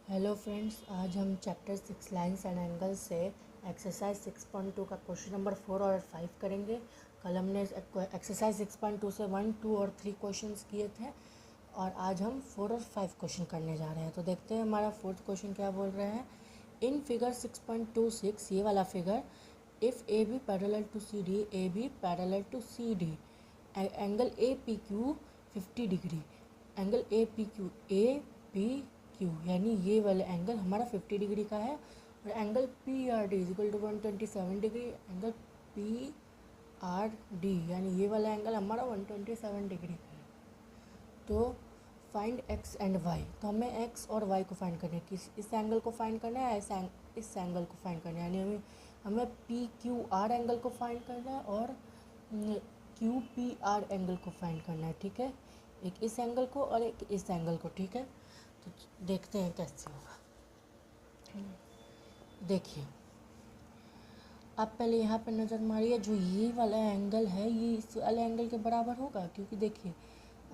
Hello friends, आज हम chapter 6 lines and angles से एक्सरसाइज 6.2 का क्वेश्चन नंबर 4 और 5 करेंगे। कल हमने एक्सरसाइज 6.2 से 1, 2 और 3 क्वेश्चंस किए थे और आज हम 4 और 5 क्वेश्चन करने जा रहे हैं। तो देखते हैं हमारा फोर्थ क्वेश्चन क्या बोल रहे हैं। इन फिगर 6.26 ये वाला figure, if A B parallel to C D, A B parallel to C D, angle A P Q 50 degree, angle A P Q यानी ये वाला एंगल हमारा 50 डिग्री का है और angle P R D equal to 127 degree, angle P R D यानी ये वाला एंगल हमारा 127 डिग्री का है। तो फाइंड एक्स एंड वाई, तो हमें एक्स और वाई को फाइंड करना है। इस एंगल को फाइंड करना है, इस एंगल को फाइंड करना है, यानी हमें पी क्यू आर एंगल को फाइंड करना है और क्यू पी आर एंगल को फाइंड करना है। ठीक है, एक इस एंगल को और एक इस एंगल को। ठीक है, तो देखते हैं कैसे होगा। देखिए, आप पहले यहाँ पे नज़र मारिए, जो ये वाला एंगल है ये इस वाले एंगल के बराबर होगा, क्योंकि देखिए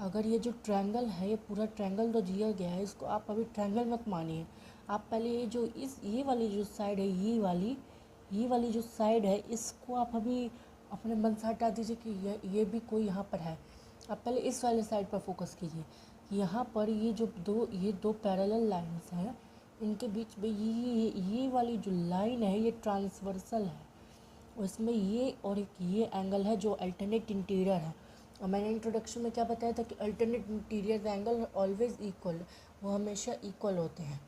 अगर ये जो ट्रायंगल है, ये पूरा ट्रायंगल तो दिया गया है, इसको आप अभी ट्रायंगल मत मानिए। आप पहले ये जो ये वाली जो साइड है, ये वाली जो साइड है, इसको आप अभी अपने मन से हटा दीजिए कि ये भी कोई यहाँ पर है। आप पहले इस वाले साइड पर फोकस कीजिए। यहाँ पर ये दो पैरेलल लाइंस हैं, इनके बीच में ये वाली जो लाइन है ये ट्रांसवर्सल है, उसमें ये और एक ये एंगल है जो अल्टरनेट इंटीरियर है। और मैंने इंट्रोडक्शन में क्या बताया था कि alternate interior angle always equal, वो हमेशा इक्वल होते हैं।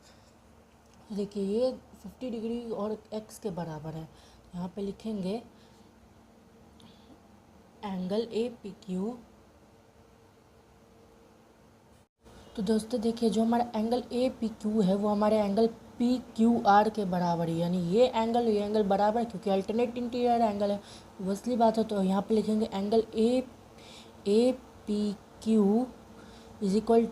देखिए ये 50 डिग्री और एक्स के बराबर है। यहाँ पे लिखेंगे एंगल ए पी क्यू। तो दोस्तों देखिए, जो हमारा एंगल ए पी क्यू है वो हमारे एंगल पी क्यू आर के बराबर है, यानी ये एंगल बराबर है, क्योंकि अल्टरनेट इंटीरियर एंगल है, वो असली बात है। तो यहाँ पे लिखेंगे angle A P Q is equal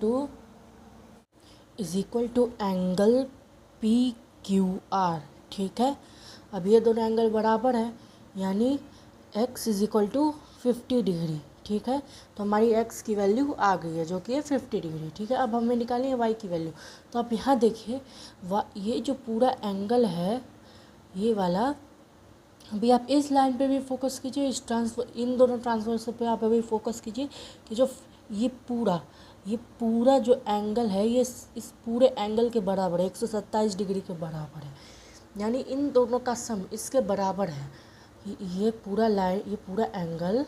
to angle P Q R. ठीक है, अब ये दोनों एंगल बराबर हैं, यानी x is equal to 50 degree. ठीक है, तो हमारी x की वैल्यू आ गई है जो कि है 50 डिग्री। ठीक है, अब हमें निकालनी है y की वैल्यू। तो आप यहाँ देखिए, ये जो पूरा एंगल है ये वाला, अभी आप इस लाइन पे भी फोकस कीजिए, इन दोनों ट्रांसफर पे आप अभी फोकस कीजिए कि जो ये पूरा जो एंगल है ये इस पूरे एंगल के बराबर है, 127 डिग्री के बराबर है, यानी इन दोनों का सम इसके बराबर है। ये पूरा एंगल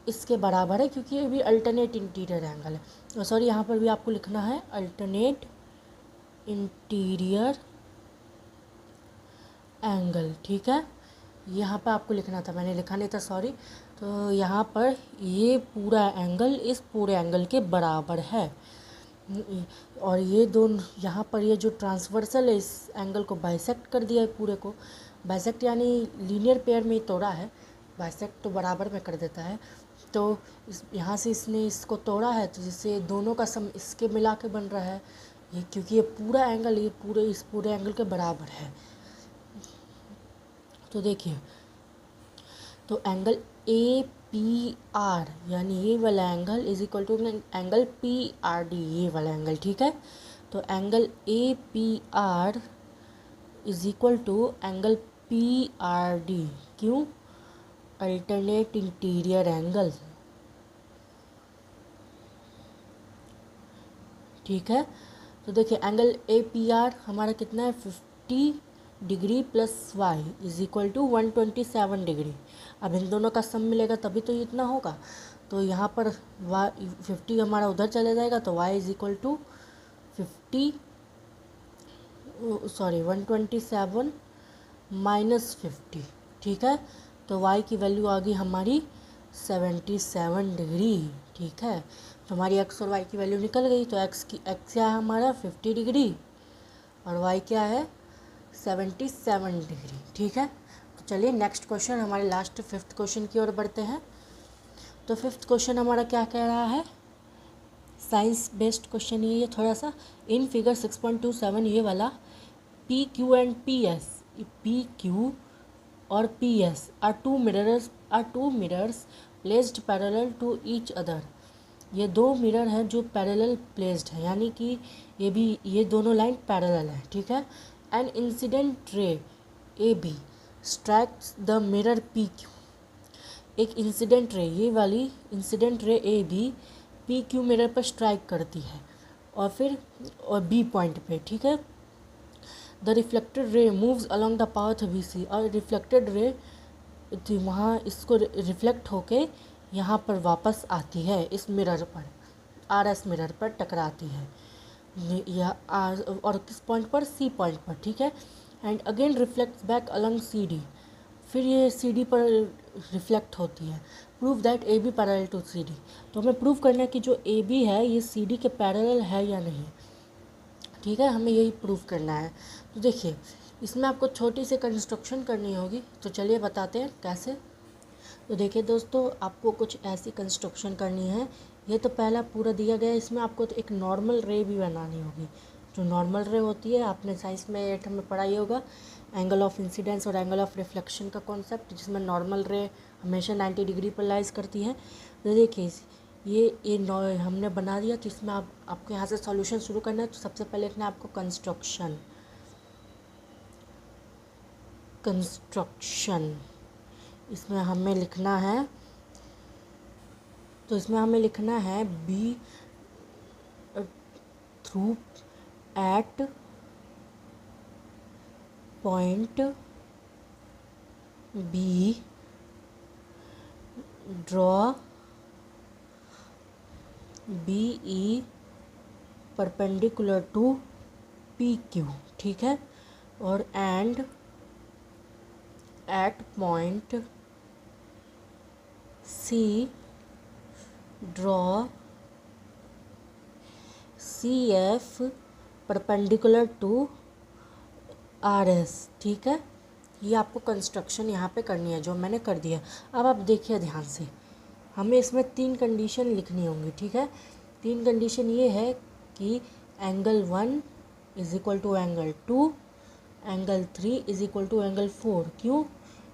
इसके बराबर है, क्योंकि ये भी अल्टरनेट इंटीरियर एंगल है। सॉरी, यहाँ पर भी आपको लिखना है अल्टरनेट इंटीरियर एंगल। ठीक है, यहाँ पर आपको लिखना था, मैंने लिखा नहीं था, सॉरी। तो यहाँ पर ये पूरा एंगल इस पूरे एंगल के बराबर है, और ये दोनों यहाँ पर ये जो ट्रांसवर्सल है इस एंगल को बाइसेक्ट कर दिया है, पूरे को बाइसेक्ट यानी लीनियर पेयर में ही तोड़ा है, बाइसेक्ट तो बराबर में कर देता है। तो यहाँ से इसने इसको तोड़ा है, तो जिससे दोनों का सम इसके मिला के बन रहा है ये, क्योंकि ये पूरा एंगल इस पूरे एंगल के बराबर है। तो देखिए, तो एंगल ए पी आर यानी ये वाला angle is equal to angle P R D, ये वाला एंगल। ठीक है, तो angle A P R is equal to angle P R D. क्यों? Alternate interior angle. ठीक है, तो देखिए एंगल ए पी आर हमारा कितना है, 50 degree plus Y is equal to 127 degree. अब इन दोनों का सम मिलेगा तभी तो इतना होगा। तो यहाँ पर 50 हमारा उधर चले जाएगा, तो y is equal to 127 minus 50। ठीक है, तो y की वैल्यू आ गई हमारी 77 डिग्री। ठीक है, तो हमारी x और y की वैल्यू निकल गई। तो x क्या है हमारा 50 डिग्री और y क्या है 77 डिग्री। ठीक है, तो चलिए नेक्स्ट क्वेश्चन, हमारे लास्ट 5th क्वेश्चन की ओर बढ़ते हैं। तो 5th क्वेश्चन हमारा क्या कह रहा है, साइंस बेस्ड क्वेश्चन ये थोड़ा सा। इन फिगर 6.27 ये वाला P Q and P S, P Q और P S are two mirrors placed parallel to each other ये दो मिरर हैं जो पैरेलल प्लेस्ड है, यानी कि ये दोनों लाइन पैरेलल है, ठीक है। An incident ray A B strikes the mirror P Q. एक इंसिडेंट रे, ये वाली incident ray A B P Q mirror पर स्ट्राइक करती है और बी पॉइंट पे, ठीक है। The reflected ray moves along the path B C, और रिफ्लेक्टेड रे वहाँ इसको रिफ्लेक्ट होके यहाँ पर वापस आती है, इस मिरर पर, आर एस मिरर पर टकराती है, और किस पॉइंट पर, सी पॉइंट पर, ठीक है। And again reflects back along C D, फिर ये सी डी पर रिफ्लेक्ट होती है। Prove that A B parallel to C D, तो हमें प्रूव करना है कि जो ए बी है ये सी डी के पैरेलल है या नहीं, ठीक है, हमें यही प्रूव करना है। तो देखिए इसमें आपको छोटी सी कंस्ट्रक्शन करनी होगी, तो चलिए बताते हैं कैसे। तो देखिए दोस्तों, आपको कुछ ऐसी कंस्ट्रक्शन करनी है। ये तो पहला पूरा दिया गया है, इसमें आपको तो एक नॉर्मल रे भी बनानी होगी। जो नॉर्मल रे होती है, आपने साइंस में 8 में पढ़ा ही होगा, एंगल ऑफ इंसिडेंस और एंगल ऑफ रिफ्लेक्शन का कॉन्सेप्ट, जिसमें नॉर्मल रे हमेशा 90 डिग्री पर लाइज करती है। तो देखिए ये हमने बना दिया। तो इसमें आपको यहाँ से सॉल्यूशन शुरू करना है। तो सबसे पहले लिखना है आपको कंस्ट्रक्शन। इसमें हमें लिखना है, तो इसमें हमें लिखना है B through at point B draw B E perpendicular to P Q, ठीक है। और and at point C draw C F perpendicular to R S, ठीक है। ये आपको कंस्ट्रक्शन यहाँ पे करनी है, जो मैंने कर दिया। अब आप देखिए ध्यान से, हमें इसमें 3 कंडीशन लिखनी होंगी, ठीक है। 3 कंडीशन ये है कि angle 1 is equal to angle 2, angle 3 is equal to angle 4। क्यों?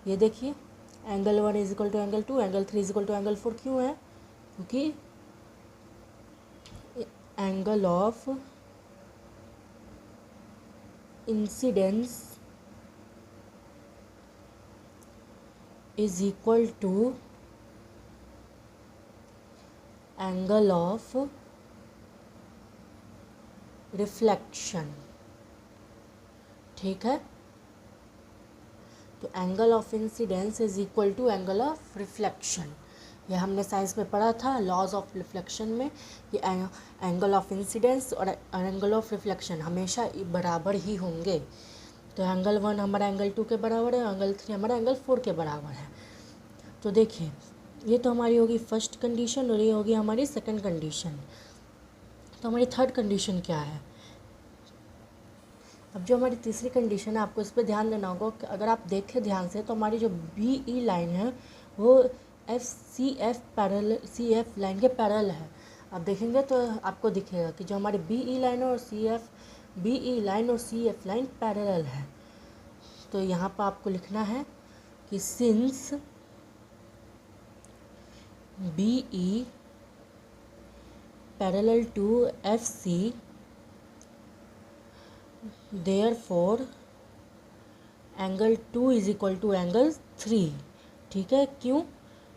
ये देखिए, angle 1 is equal to angle 2, angle 3 is equal to angle 4 क्यों है? क्योंकि angle of incidence is equal to angle of reflection, ठीक है। तो angle of incidence is equal to angle of reflection, ये हमने साइंस में पढ़ा था लॉज ऑफ रिफ्लेक्शन में। ये एंगल ऑफ इंसिडेंस और एंगल ऑफ रिफ्लेक्शन हमेशा बराबर ही होंगे। तो एंगल 1 हमारा एंगल 2 के बराबर है, एंगल 3 हमारा एंगल 4 के बराबर है। तो देखिए, ये तो हमारी होगी फर्स्ट कंडीशन और ये होगी हमारी सेकंड कंडीशन। तो हमारी थर्ड कंडीशन क्या है? अब जो हमारी तीसरी कंडीशन है, आपको इस पर ध्यान देना होगा कि अगर आप देखें ध्यान से, तो हमारी जो बी ई लाइन है वो सी एफ लाइन के पैरेलल है। आप देखेंगे तो आपको दिखेगा कि जो हमारे बी ई लाइन और सी एफ लाइन पैरेलल है। तो यहाँ पर आपको लिखना है कि since B E parallel to F C, therefore angle 2 is equal to angle 3, ठीक है। क्यों?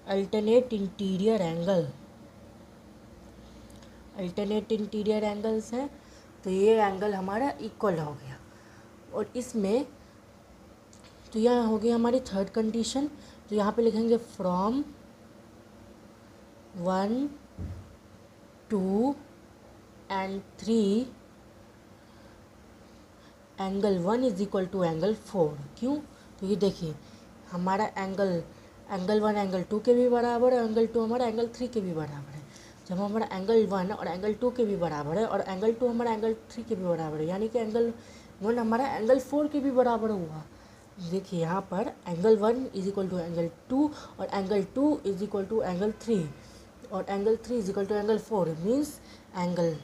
अल्टरनेट इंटीरियर एंगल्स हैं, तो ये एंगल हमारा इक्वल हो गया। और इसमें तो यह हो गई हमारी थर्ड कंडीशन। तो यहाँ पे लिखेंगे from 1, 2 and 3 angle 1 is equal to angle 4। क्यों? तो ये देखिए, हमारा एंगल 1 एंगल 2 के भी बराबर है, एंगल 2 हमारा एंगल 3 के भी बराबर है। जब हमारा एंगल 1 और एंगल 2 के भी बराबर है और एंगल 2 हमारा एंगल 3 के भी बराबर है, यानी कि एंगल 1 हमारा एंगल 4 के भी बराबर हुआ। देखिए यहाँ पर angle 1 is equal to angle 2 और angle 2 is equal to angle 3 और angle 3 is equal to angle 4, means angle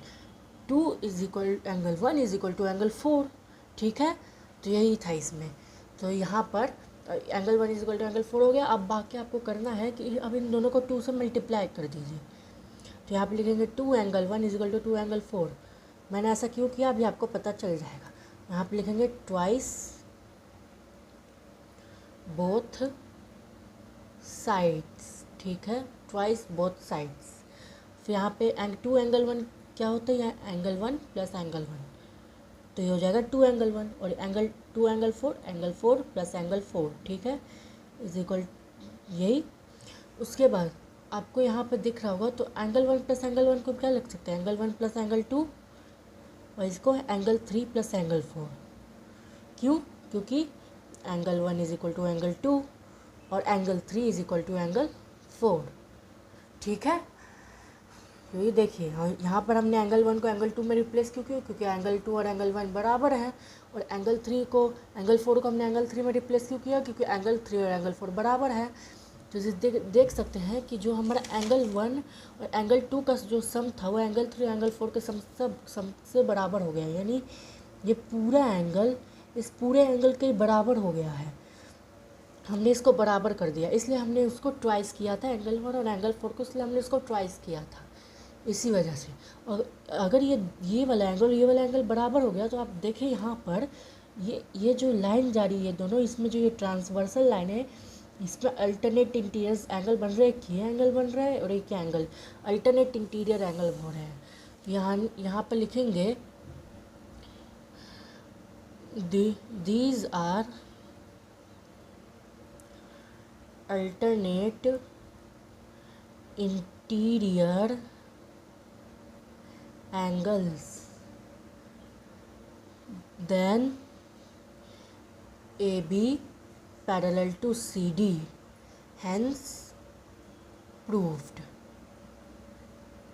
2 is equal angle 1 is equal to angle 4, ठीक है। तो यही था इसमें। तो यहाँ पर angle 1 is equal to angle 4 हो गया। अब बाकी आपको करना है कि अब इन दोनों को 2 से मल्टीप्लाई कर दीजिए। तो यहाँ पे लिखेंगे 2 एंगल 1 इजिकल टू 2 एंगल 4। मैंने ऐसा क्यों किया अभी आपको पता चल जाएगा। यहाँ पे लिखेंगे ट्वाइस बोथ साइड्स, ठीक है, ट्वाइस बोथ साइड्स। फिर यहाँ पे 2 एंगल 1 क्या होता है, यहाँ एंगल 1 प्लस एंगल 1, तो ये हो जाएगा 2 एंगल 1, और 2 एंगल 4 प्लस एंगल 4, ठीक है, इज इक्वल यही। उसके बाद आपको यहाँ पे दिख रहा होगा, तो एंगल 1 प्लस एंगल 1 को क्या लिख सकते हैं, एंगल 1 प्लस एंगल 2, और इसको एंगल 3 प्लस एंगल 4। क्यों, क्योंकि angle 1 is equal to angle 2 और angle 3 is equal to angle 4, ठीक है। तो ये देखिए यहाँ पर हमने एंगल 1 को एंगल 2 में रिप्लेस क्यों किया, क्योंकि एंगल 2 और एंगल 1 बराबर है, और एंगल 4 को हमने एंगल 3 में रिप्लेस क्यों किया, क्योंकि एंगल 3 और एंगल 4 बराबर है। तो इसे देख सकते हैं कि जो हमारा एंगल 1 और एंगल 2 का जो सम था वो एंगल 3 और एंगल 4 के सम से बराबर हो गया, यानी ये पूरा एंगल इस पूरे एंगल के बराबर हो गया है। हमने इसको बराबर कर दिया, इसलिए हमने उसको ट्वाइस किया था, एंगल 1 और एंगल 4 को, इसलिए हमने इसको ट्वाइस किया था, इसी वजह से। और अगर ये वाला एंगल बराबर हो गया, तो आप देखें यहाँ पर ये जो लाइन जा रही है दोनों, इसमें जो ये ट्रांसवर्सल लाइन है, इसमें अल्टरनेट इंटीरियर एंगल बन रहे हैं, एक ये एंगल बन रहा है और एक एंगल अल्टरनेट इंटीरियर एंगल हो रहे हैं। यहाँ पर लिखेंगे these are alternate interior angles, then AB parallel to CD, hence proved,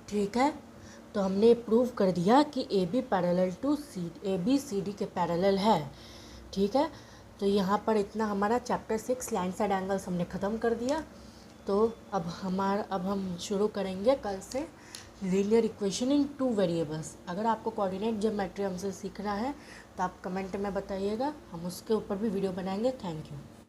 ठीक है। तो हमने प्रूव कर दिया कि AB parallel to AB CD के पैरेलल है, ठीक है। तो यहाँ पर इतना हमारा चैप्टर 6 लाइन साइड एंगल्स हमने ख़त्म कर दिया। तो अब हम शुरू करेंगे कल से लीनियर इक्वेशन इन 2 वेरिएबल्स। अगर आपको कोऑर्डिनेट ज्योमेट्री हमसे सीखना है तो आप कमेंट में बताइएगा, हम उसके ऊपर भी वीडियो बनाएंगे। Thank you.